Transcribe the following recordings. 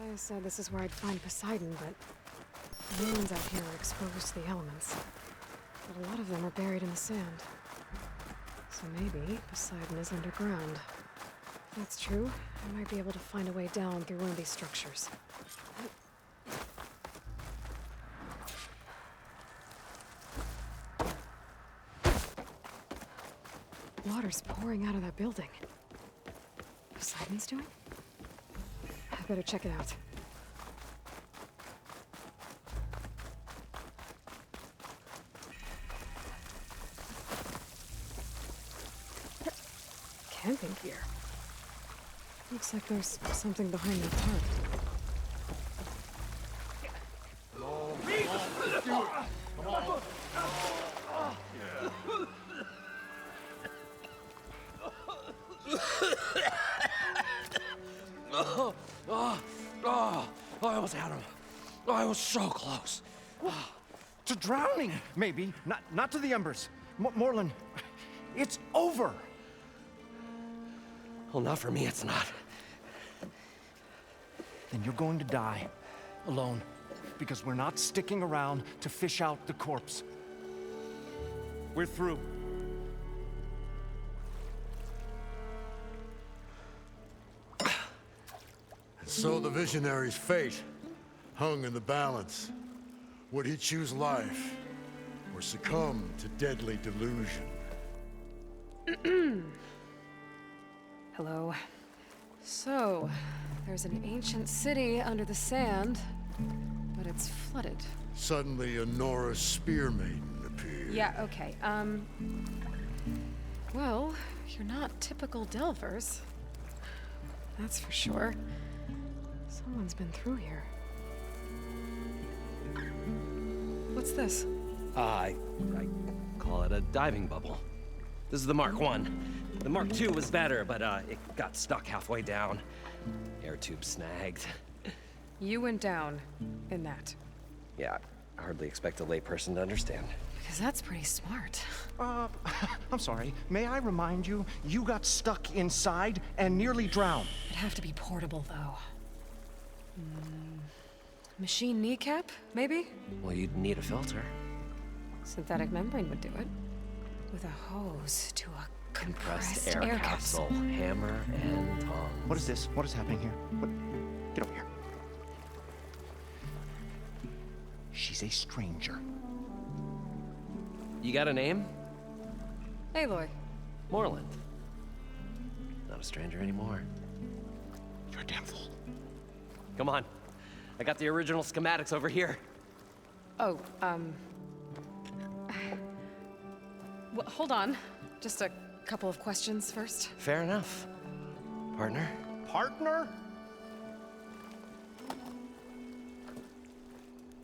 I said this is where I'd find Poseidon, but the moons out here are exposed to the elements. But a lot of them are buried in the sand. So maybe Poseidon is underground. If that's true, I might be able to find a way down through one of these structures. Water's pouring out of that building. Poseidon's doing? I better check it out. Camping gear. Looks like there's something behind that tarp. I almost had him. I was so close. To drowning, maybe. Not to the embers. Morlund, it's over. Well, not for me, it's not. Then you're going to die. Alone. Because we're not sticking around to fish out the corpse. We're through. So the visionary's fate hung in the balance. Would he choose life or succumb to deadly delusion? Hello. So, there's an ancient city under the sand, but it's flooded. Suddenly, a Nora spear maiden appeared. Yeah, okay. Well, you're not typical Delvers. That's for sure. Someone's been through here. What's this? I call it a diving bubble. This is the Mark 1. The Mark 2 was better, but it got stuck halfway down. Air tube snagged. You went down in that. Yeah, I hardly expect a layperson to understand. Because that's pretty smart. I'm sorry. May I remind you, you got stuck inside and nearly drowned. It'd have to be portable, though. Machine kneecap, maybe? Well, you'd need a filter. Synthetic membrane would do it. With a hose to a compressed air capsule. Hammer and tongs. What is this? What is happening here? Get over here. She's a stranger. You got a name? Aloy. Moreland. Not a stranger anymore. You're a damn fool. Come on. I got the original schematics over here. Oh, well, hold on. Just a couple of questions first. Fair enough. Partner? Partner?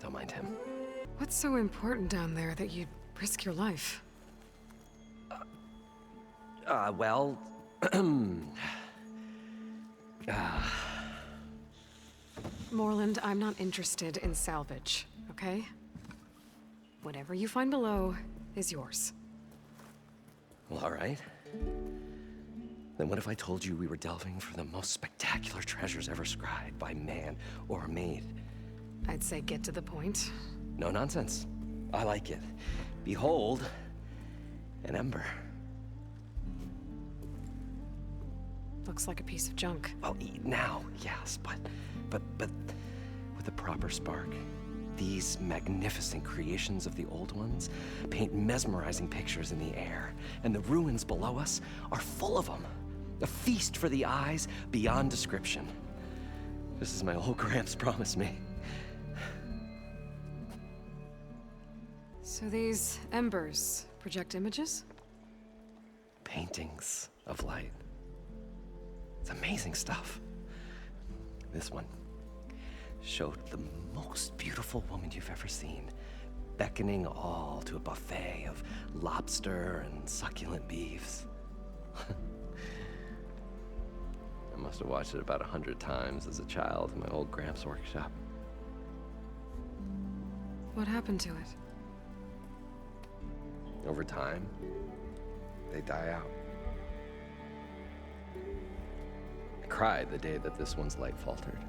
Don't mind him. What's so important down there that you'd risk your life? Well... Moreland, I'm not interested in salvage, okay? Whatever you find below is yours. Well, all right. Then what if I told you we were delving for the most spectacular treasures ever scribed by man or maid? I'd say get to the point. No nonsense. I like it. Behold, an ember. Looks like a piece of junk. Well, now, yes, but with a proper spark. These magnificent creations of the old ones paint mesmerizing pictures in the air, and the ruins below us are full of them. A feast for the eyes beyond description. Just as my old Gramps promised me. So these embers project images? Paintings of light. It's amazing stuff. This one showed the most beautiful woman you've ever seen, beckoning all to a buffet of lobster and succulent beefs. I must have watched it about 100 times as a child in my old Gramps workshop. What happened to it? Over time, they die out. I cried the day that this one's light faltered.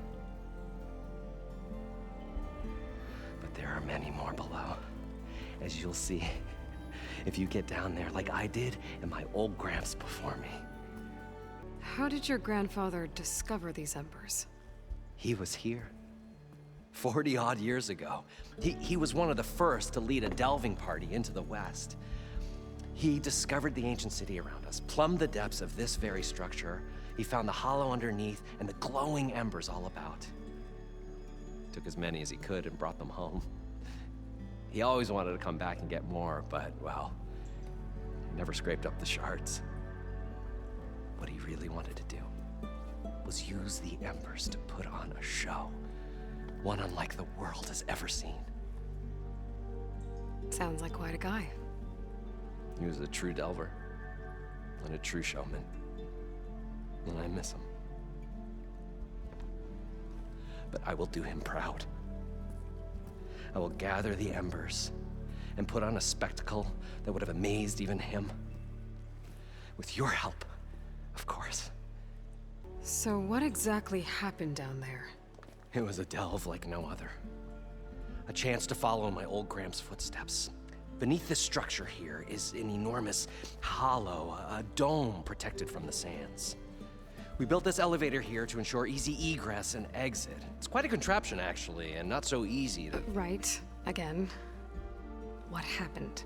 many more below, as you'll see if you get down there like I did and my old Gramps before me. How did your grandfather discover these embers? He was here 40-odd years ago. He was one of the first to lead a delving party into the West. He discovered the ancient city around us, plumbed the depths of this very structure. He found the hollow underneath and the glowing embers all about. Took as many as he could and brought them home. He always wanted to come back and get more, but, well, he never scraped up the shards. What he really wanted to do was use the embers to put on a show, one unlike the world has ever seen. Sounds like quite a guy. He was a true delver and a true showman, and I miss him. But I will do him proud. I will gather the embers and put on a spectacle that would have amazed even him. With your help, of course. So what exactly happened down there? It was a delve like no other. A chance to follow in my old Gramps' footsteps. Beneath this structure here is an enormous hollow, a dome protected from the sands. We built this elevator here to ensure easy egress and exit. It's quite a contraption, actually, and not so easy to... Right. Again. What happened?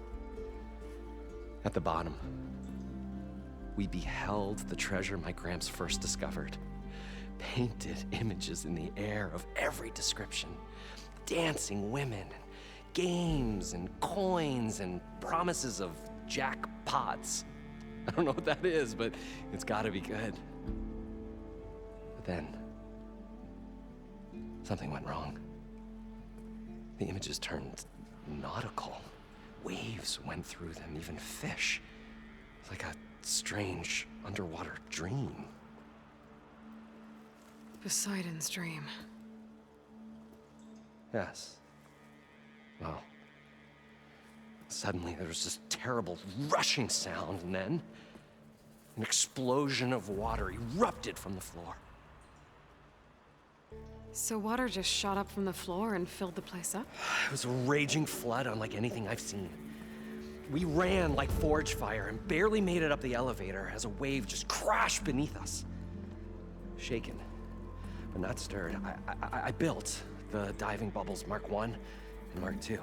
At the bottom, we beheld the treasure my Gramps first discovered. Painted images in the air of every description. Dancing women, games and coins and promises of jackpots. I don't know what that is, but it's gotta be good. But then, something went wrong. The images turned nautical. Waves went through them, even fish. It's like a strange underwater dream. Poseidon's dream. Yes. Well, suddenly there was this terrible rushing sound, and then an explosion of water erupted from the floor. So water just shot up from the floor and filled the place up? It was a raging flood unlike anything I've seen. We ran like forge fire and barely made it up the elevator as a wave just crashed beneath us. Shaken, but not stirred, I built the diving bubbles Mark I and Mark II.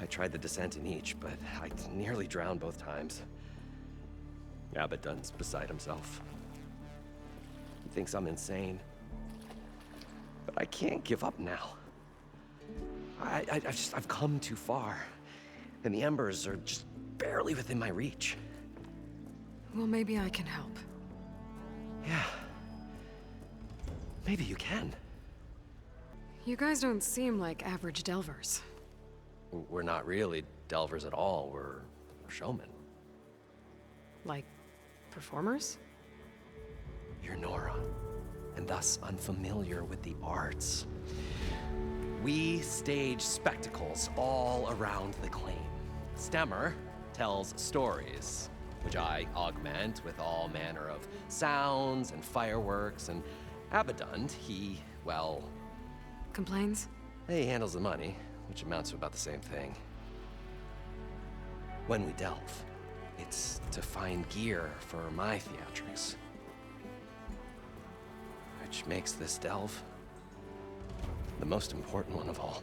I tried the descent in each, but I nearly drowned both times. Abaddon's beside himself. He thinks I'm insane. But I can't give up now. I've come too far. And the embers are just barely within my reach. Well, maybe I can help. Yeah. Maybe you can. You guys don't seem like average delvers. We're not really delvers at all. We're showmen. Like, performers? You're Nora, and thus unfamiliar with the arts. We stage spectacles all around the claim. Stemmer tells stories, which I augment with all manner of sounds and fireworks, and Abaddon, he, well... Complains? He handles the money, which amounts to about the same thing. When we delve, it's to find gear for my theatrics. Which makes this delve the most important one of all.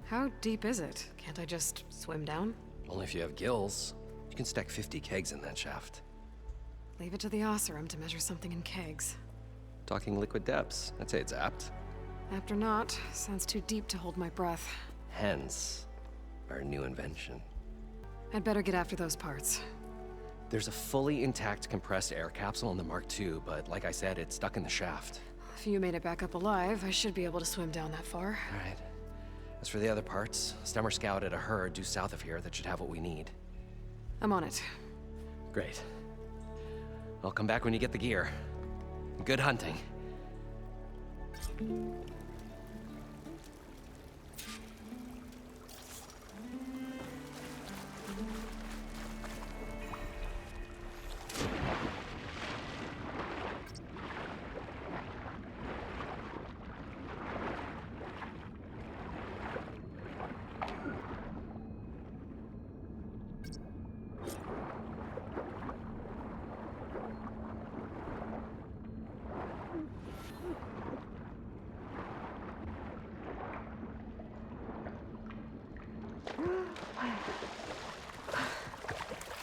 How deep is it? Can't I just swim down? Only if you have gills. You can stack 50 kegs in that shaft. Leave it to the Oseram to measure something in kegs. Talking liquid depths, I'd say it's apt. Apt or not, sounds too deep to hold my breath. Hence, our new invention. I'd better get after those parts. There's a fully intact compressed air capsule in the Mark II, but like I said, it's stuck in the shaft. If you made it back up alive, I should be able to swim down that far. All right. As for the other parts, Stemmer scouted a herd due south of here that should have what we need. I'm on it. Great. I'll come back when you get the gear. Good hunting.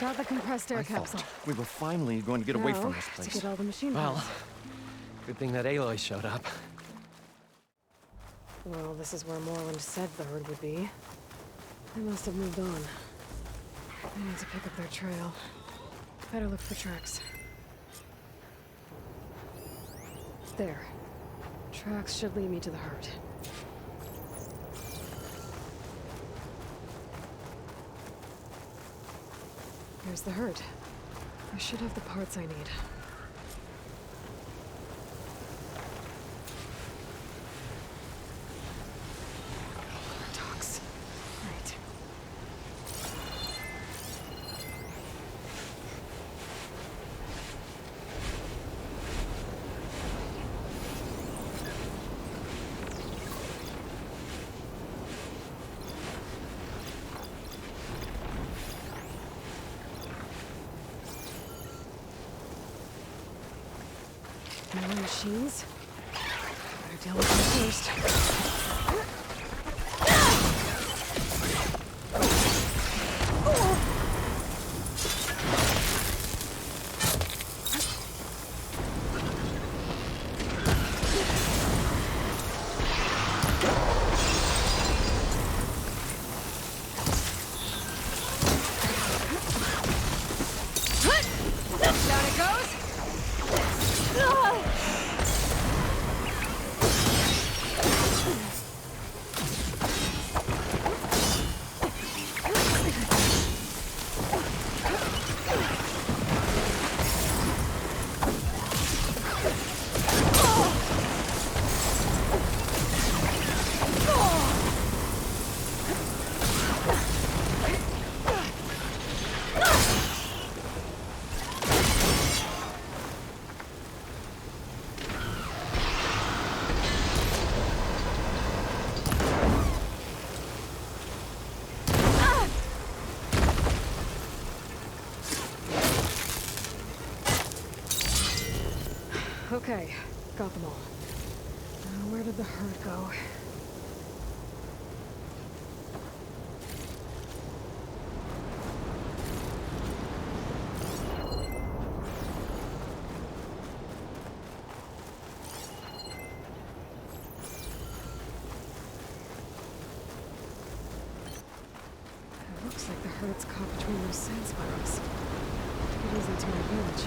Got the compressed air I capsule. thought we were finally going to get away from this To place. get all the machine Well, parts. good thing that Aloy showed up. Well, this is where Moreland said the herd would be. They must have moved on. I need to pick up their trail. Better look for tracks. There. Tracks should lead me to the herd. Here's the herd. I should have the parts I need. Dogs. Right. More machines? Better deal with them first. Down it goes! Okay, got them all. Now, where did the herd go? It looks like the herd's caught between those sand spirals. It isn't to my village.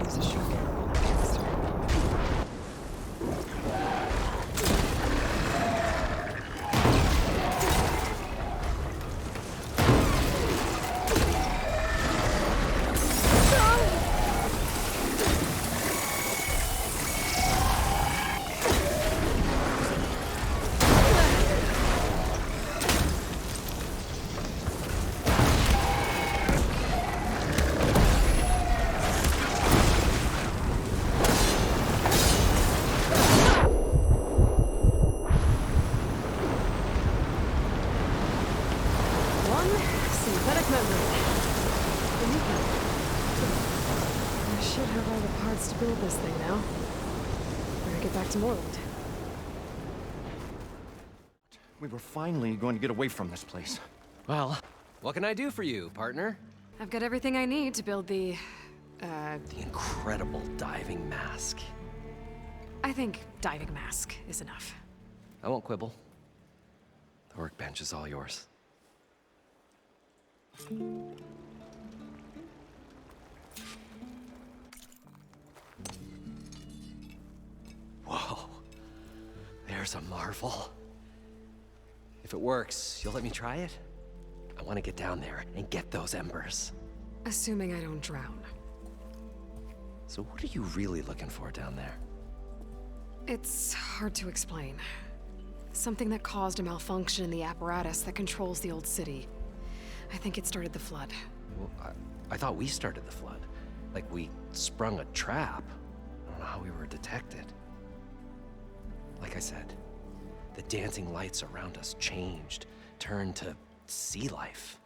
Use a shock arrow. Synthetic membrane. I should have all the parts to build this thing now. Better get back to Moreland. We were finally going to get away from this place. Well, what can I do for you, partner? I've got everything I need to build the incredible diving mask. I think diving mask is enough. I won't quibble. The workbench is all yours. Whoa. There's a marvel. If it works, you'll let me try it? I want to get down there and get those embers. Assuming I don't drown. So what are you really looking for down there? It's hard to explain. Something that caused a malfunction in the apparatus that controls the old city. I think it started the flood. Well, I thought we started the flood. Like we sprung a trap. I don't know how we were detected. Like I said, the dancing lights around us changed, turned to sea life.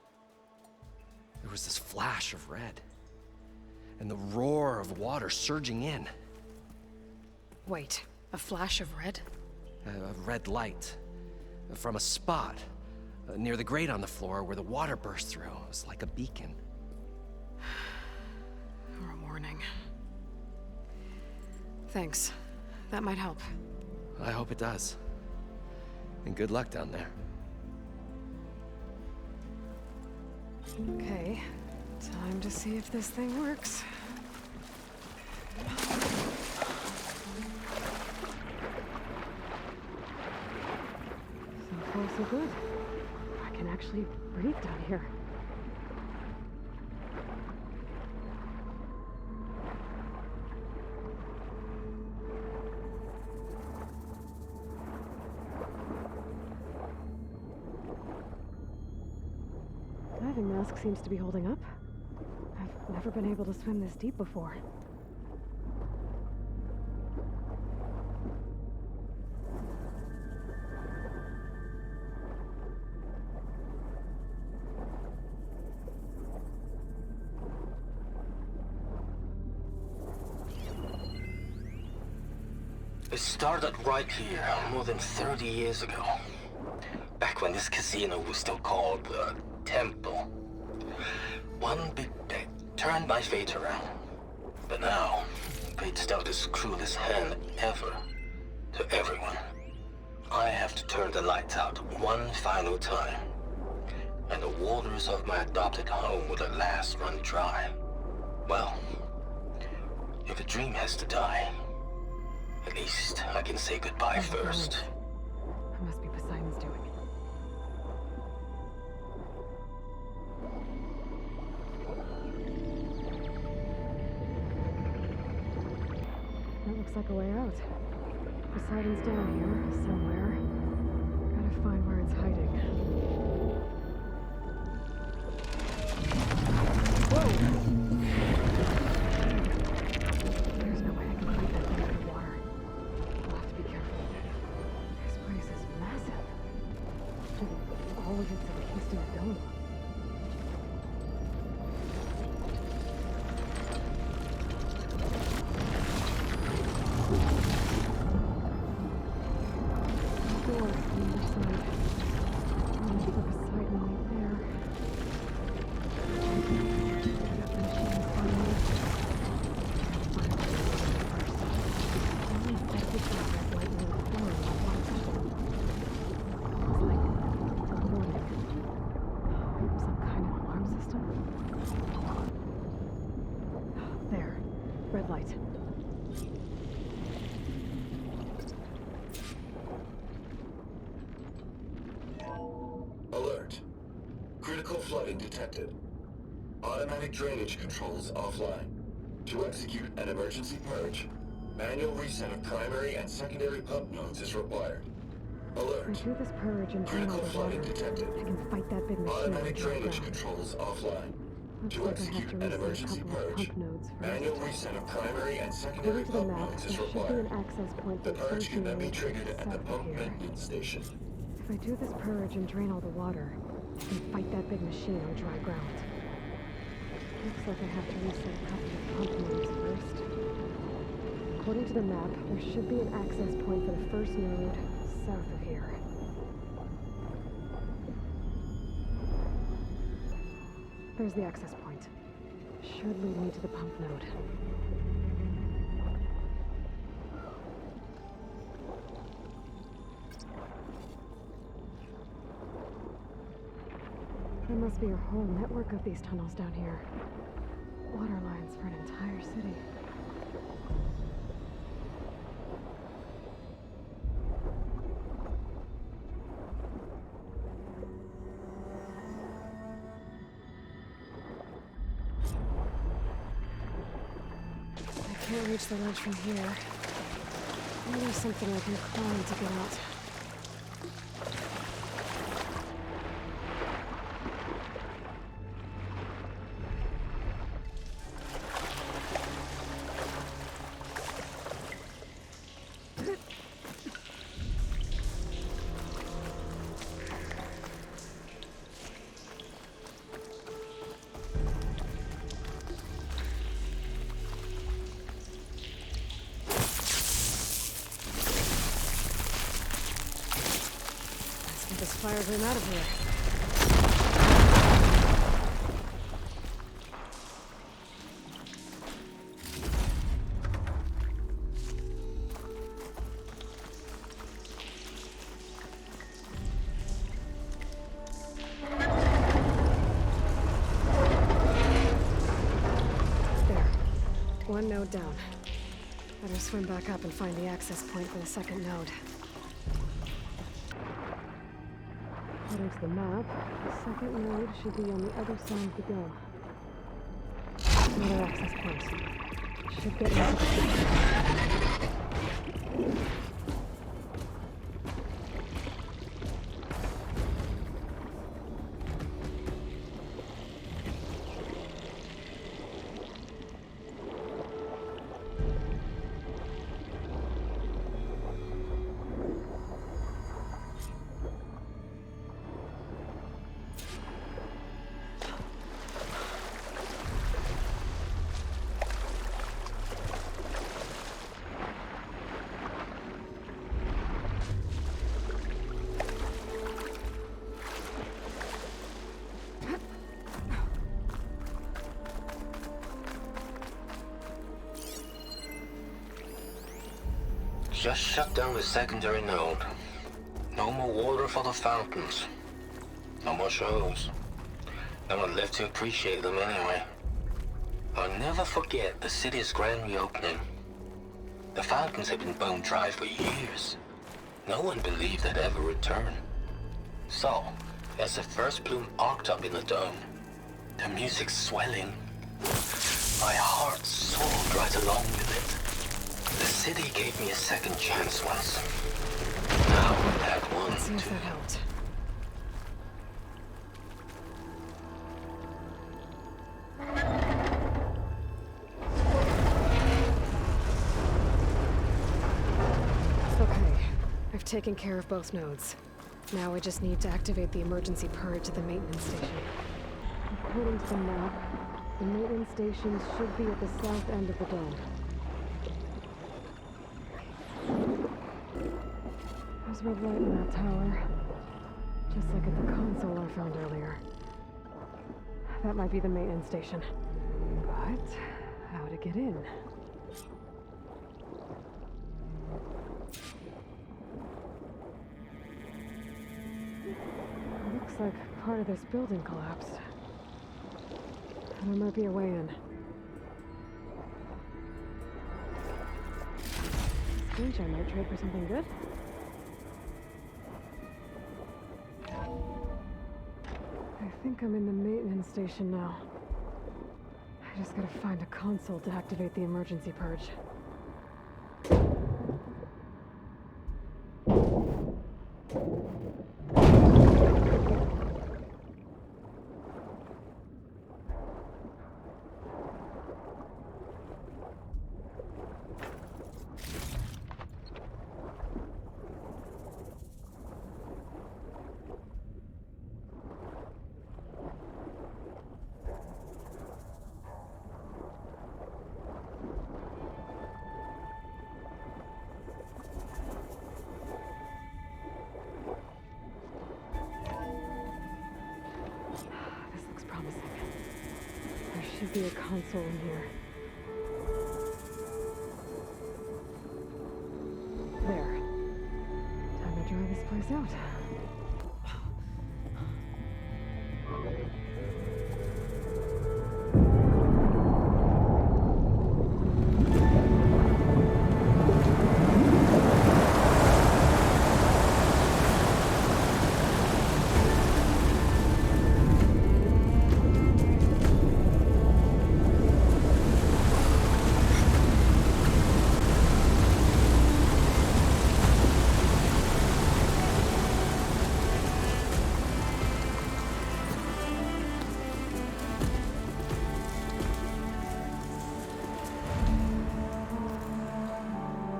There was this flash of red, and the roar of water surging in. Wait, a flash of red? A red light. From a spot near the grate on the floor where the water burst through. It was like a beacon. Or a warning. Thanks. That might help. I hope it does. And good luck down there. Okay. Time to see if this thing works. So far, so good. I can actually breathe down here. Diving mask seems to be holding up. I've never been able to swim this deep before. It started right here, more than 30 years ago. Back when this casino was still called the Temple. One big bet turned my fate around. But now, fate's dealt this cruelest hand ever to everyone. I have to turn the lights out one final time. And the waters of my adopted home will at last run dry. Well, if a dream has to die, at least I can say goodbye first. That must be Poseidon's doing. That looks like a way out. Poseidon's down here, somewhere. Gotta find where it's hiding. Whoa! There's no way I can fight that thing in the water. I'll have to be careful. This place is massive. All of it's encased in a dome. Door on the other side. Only for Poseidon right there. Got the machines finally. Only effective powers lightning pouring on one system. It's like a warning. Some kind of alarm system. There. Red light. Alert. Critical flooding detected. Automatic drainage controls offline. To execute an emergency purge, manual reset of primary and secondary pump nodes is required. If I Alert. do this purge and drain all Critical the water, flooding detected. I can fight that big machine Automatic on the drainage ground. controls offline. Looks To like I have execute to an reset a emergency couple of purge, pump nodes first. manual reset of primary and secondary According to the pump map, nodes there is should be required. an access point The for purge first can then be node triggered at the south of pump here. maintenance station. If I do this purge and drain all the water, I can fight that big machine on dry ground. Looks like I have to reset a couple of pump nodes first. According to the map, there should be an access point for the first node south of here. There's the access point. Should lead me to the pump node. There must be a whole network of these tunnels down here. Water lines for an entire city. I can't reach the ledge from here. Maybe there's something I can climb to get out. Fire him out of here. There. One node down. Better swim back up and find the access point for the second node. According to the map, the second node should be on the other side of the dome. Another access point. Should get into the Just shut down the secondary node. No more water for the fountains. No more shows. No one left to appreciate them anyway. I'll never forget the city's grand reopening. The fountains had been bone dry for years. No one believed they'd ever return. So, as the first bloom arced up in the dome, the music swelling, my heart soared right along with it. The city gave me a second chance once. Now I had one Let's see if too. that helped. Okay, I've taken care of both nodes. Now I just need to activate the emergency purge at the maintenance station. According to the map, the maintenance station should be at the south end of the dome. There's red light in that tower. Just like at the console I found earlier. That might be the maintenance station. But how to get in? Looks like part of this building collapsed. There might be a way in. Strange, I might trade for something good. I think I'm in the maintenance station now. I just gotta find a console to activate the emergency purge. Should be a console in here. There. Time to dry this place out.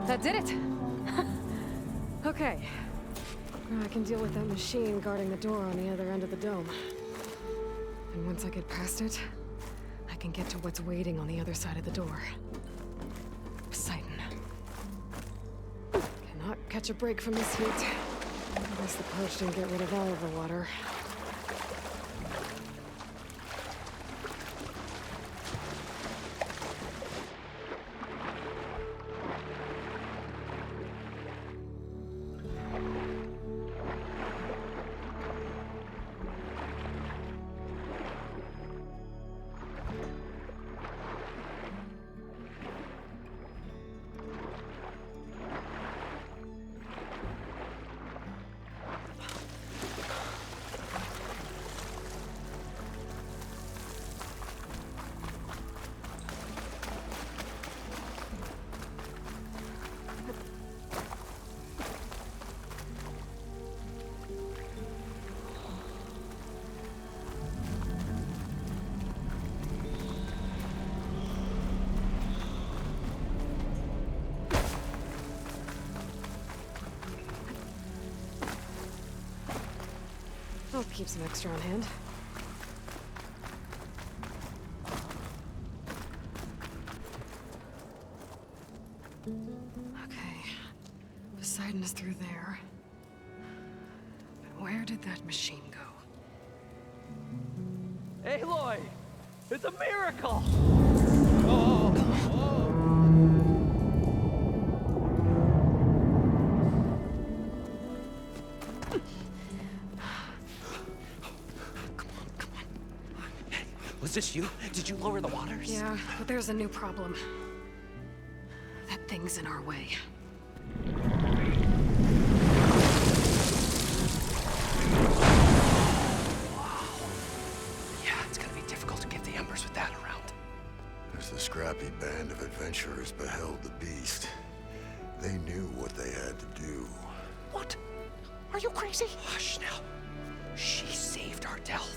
That did it! Okay. Now I can deal with that machine guarding the door on the other end of the dome. And once I get past it, I can get to what's waiting on the other side of the door. Poseidon. Cannot catch a break from this heat. Guess the purge didn't get rid of all of the water. I'll keep some extra on hand. Okay. Poseidon is through there. But where did that machine go? Aloy! It's a miracle! Was this you? Did you lower the waters? Yeah, but there's a new problem. That thing's in our way. Yeah, it's gonna be difficult to get the embers with that around. As the scrappy band of adventurers beheld the beast, they knew what they had to do. What? Are you crazy? Hush now. She saved our Delph.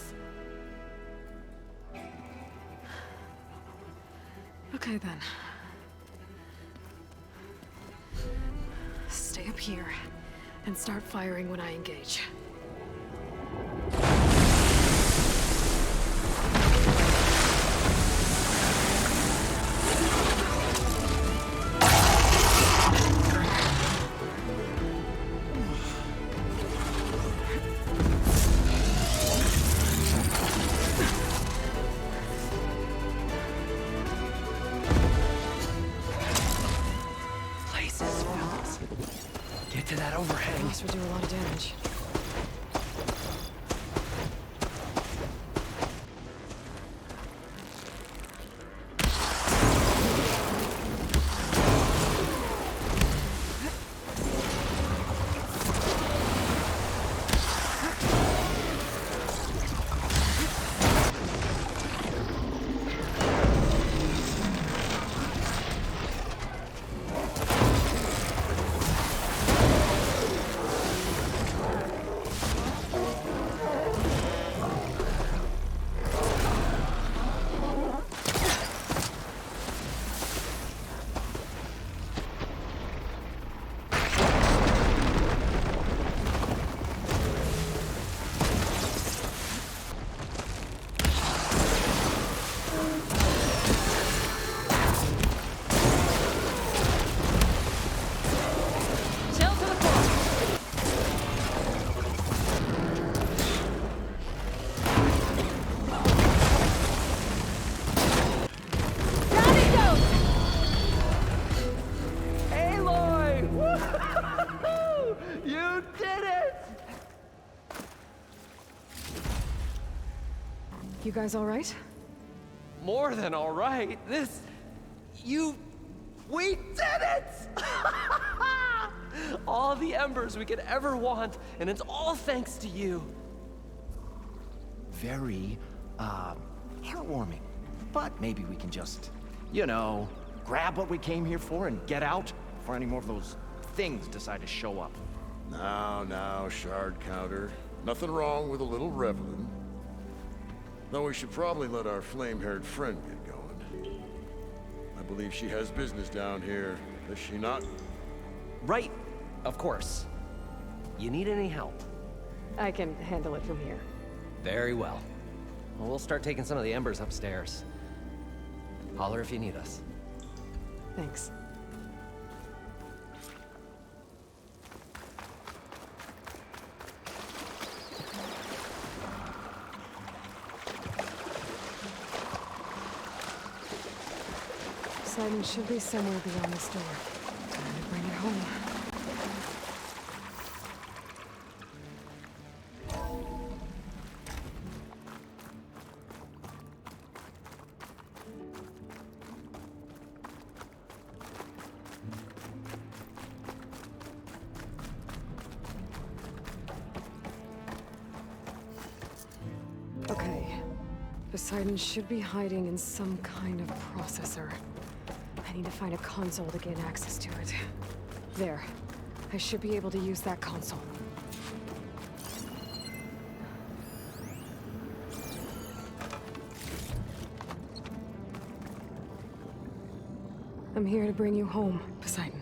Okay then. Stay up here and start firing when I engage. Get to that overhang. This would do a lot of damage. You did it! You guys all right? More than all right. We did it! All the embers we could ever want, and it's all thanks to you. Very, heartwarming. But maybe we can just, grab what we came here for and get out before any more of those things decide to show up. Now, shard counter. Nothing wrong with a little reveling. Though we should probably let our flame-haired friend get going. I believe she has business down here, does she not? Right, of course. You need any help? I can handle it from here. Very well. Well, we'll start taking some of the embers upstairs. Holler if you need us. Thanks. Poseidon should be somewhere beyond this door. Time to bring it home. Okay. Poseidon should be hiding in some kind of processor. I need to find a console to gain access to it. There. I should be able to use that console. I'm here to bring you home, Poseidon.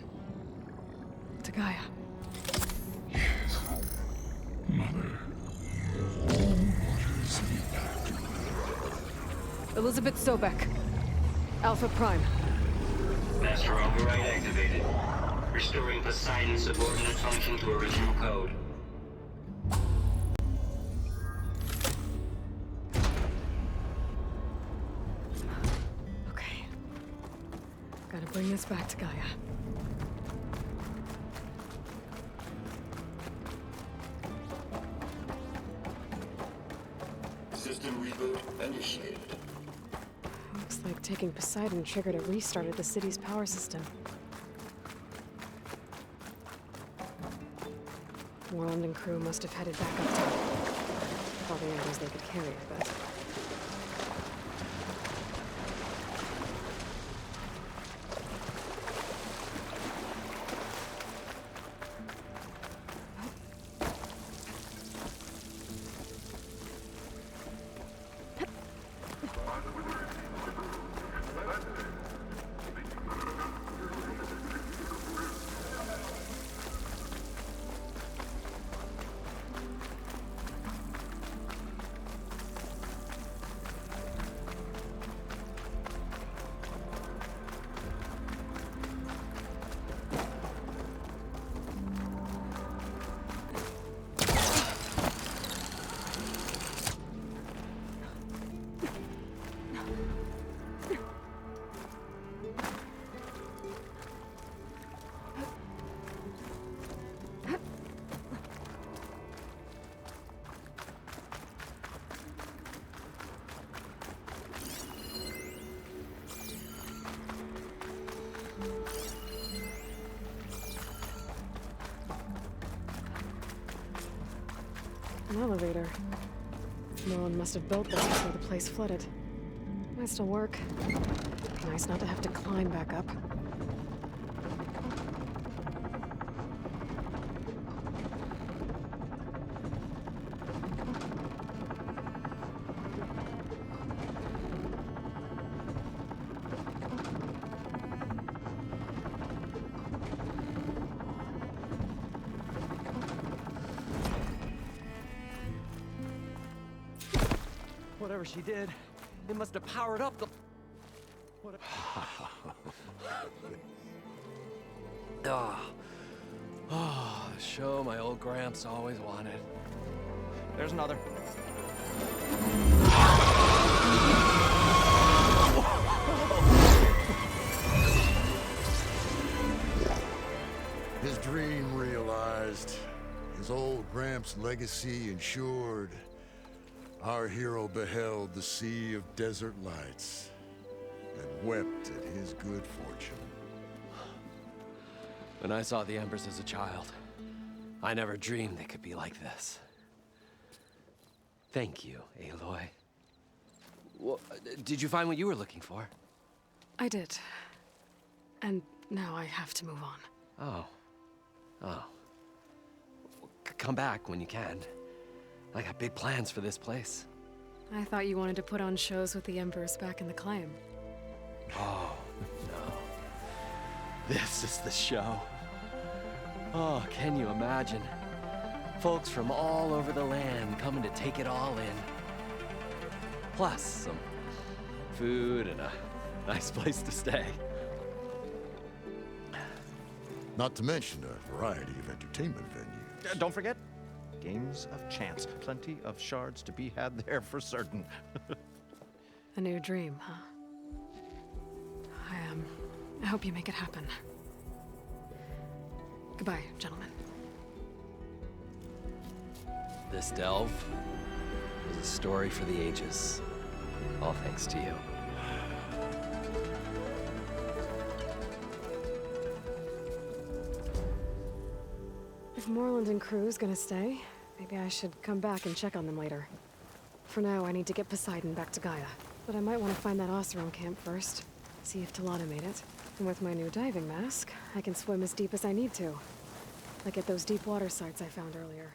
To Gaia. Elizabeth Sobek. Alpha Prime. Master override activated. Restoring Poseidon's subordinate function to original code. Okay. Gotta bring this back to Gaia. System reboot initiated. Looks like taking Poseidon triggered a restart of the city's power system. Warland and crew must have headed back up top. Probably others they could carry, I bet. An elevator. No one must have built this before the place flooded. Might still work. Nice not to have to climb back up. Whatever she did, it must have powered up the... Show my old Gramps always wanted. There's another. His dream realized. His old Gramps' legacy ensured. Our hero beheld the sea of desert lights and wept at his good fortune. When I saw the Embers as a child, I never dreamed they could be like this. Thank you, Aloy. Well, did you find what you were looking for? I did. And now I have to move on. Oh. Oh. Come back when you can. I got big plans for this place. I thought you wanted to put on shows with the Embers back in the Claim. Oh, no. This is the show. Oh, can you imagine? Folks from all over the land coming to take it all in. Plus some food and a nice place to stay. Not to mention a variety of entertainment venues. Don't forget, games of chance. Plenty of shards to be had there for certain. A new dream, huh? I am I hope you make it happen. Goodbye, gentlemen. This delve is a story for the ages. All thanks to you. If Moreland and crew's gonna stay, maybe I should come back and check on them later. For now, I need to get Poseidon back to Gaia. But I might want to find that Oseram camp first. See if Talana made it. And with my new diving mask, I can swim as deep as I need to. Like at those deep water sites I found earlier.